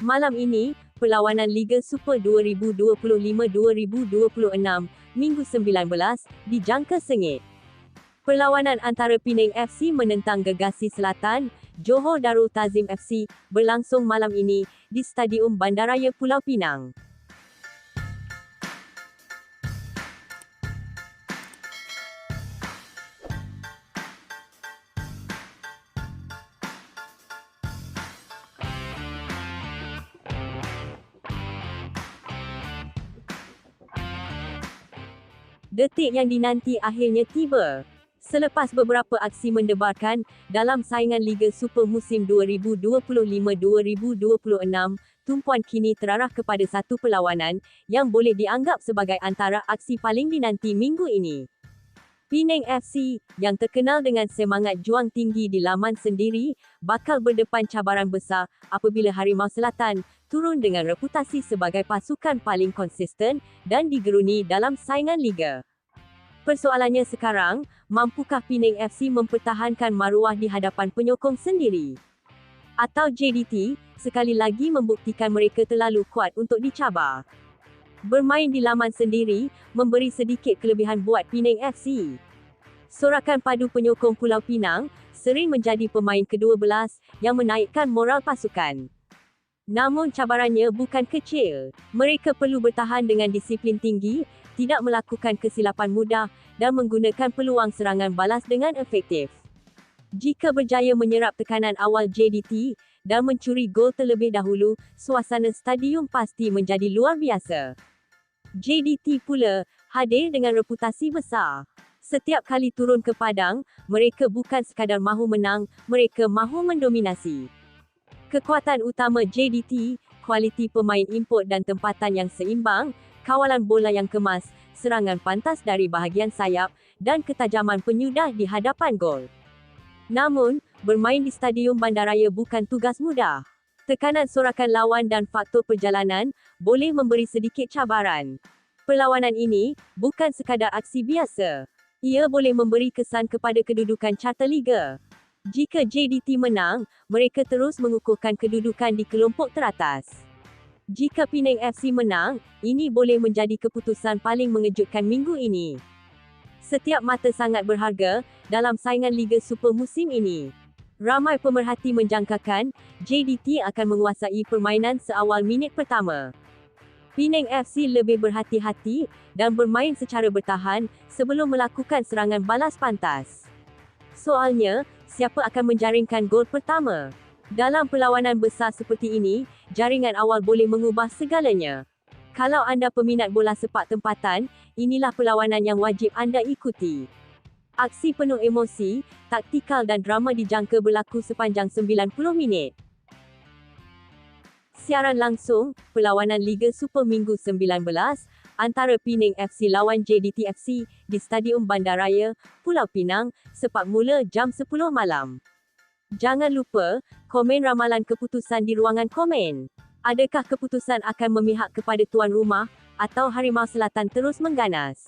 Malam ini, perlawanan Liga Super 2025-2026, Minggu 19, dijangka sengit. Perlawanan antara Penang FC menentang Gegasi Selatan, Johor Darul Ta'zim FC, berlangsung malam ini di Stadium Bandaraya Pulau Pinang. Detik yang dinanti akhirnya tiba. Selepas beberapa aksi mendebarkan dalam saingan Liga Super musim 2025-2026, tumpuan kini terarah kepada satu perlawanan yang boleh dianggap sebagai antara aksi paling dinanti minggu ini. Penang FC, yang terkenal dengan semangat juang tinggi di laman sendiri, bakal berdepan cabaran besar apabila Harimau Selatan turun dengan reputasi sebagai pasukan paling konsisten dan digeruni dalam saingan liga. Persoalannya sekarang, mampukah Penang FC mempertahankan maruah di hadapan penyokong sendiri? Atau JDT, sekali lagi membuktikan mereka terlalu kuat untuk dicabar? Bermain di laman sendiri, memberi sedikit kelebihan buat Penang FC. Sorakan padu penyokong Pulau Pinang, sering menjadi pemain kedua belas yang menaikkan moral pasukan. Namun cabarannya bukan kecil. Mereka perlu bertahan dengan disiplin tinggi, tidak melakukan kesilapan mudah, dan menggunakan peluang serangan balas dengan efektif. Jika berjaya menyerap tekanan awal JDT, dan mencuri gol terlebih dahulu, suasana stadium pasti menjadi luar biasa. JDT pula, hadir dengan reputasi besar. Setiap kali turun ke padang, mereka bukan sekadar mahu menang, mereka mahu mendominasi. Kekuatan utama JDT, kualiti pemain import dan tempatan yang seimbang, kawalan bola yang kemas, serangan pantas dari bahagian sayap, dan ketajaman penyudah di hadapan gol. Namun, bermain di Stadium Bandaraya bukan tugas mudah. Tekanan sorakan lawan dan faktor perjalanan boleh memberi sedikit cabaran. Perlawanan ini bukan sekadar aksi biasa. Ia boleh memberi kesan kepada kedudukan carta liga. Jika JDT menang, mereka terus mengukuhkan kedudukan di kelompok teratas. Jika Penang FC menang, ini boleh menjadi keputusan paling mengejutkan minggu ini. Setiap mata sangat berharga dalam saingan Liga Super musim ini. Ramai pemerhati menjangkakan JDT akan menguasai permainan seawal minit pertama. Penang FC lebih berhati-hati dan bermain secara bertahan sebelum melakukan serangan balas pantas. Soalnya, siapa akan menjaringkan gol pertama? Dalam perlawanan besar seperti ini, jaringan awal boleh mengubah segalanya. Kalau anda peminat bola sepak tempatan, inilah perlawanan yang wajib anda ikuti. Aksi penuh emosi, taktikal dan drama dijangka berlaku sepanjang 90 minit. Siaran langsung, perlawanan Liga Super Minggu 19, antara Penang FC lawan JDT FC di Stadium Bandaraya, Pulau Pinang, sepak mula jam 10 malam. Jangan lupa, komen ramalan keputusan di ruangan komen. Adakah keputusan akan memihak kepada tuan rumah, atau Harimau Selatan terus mengganas?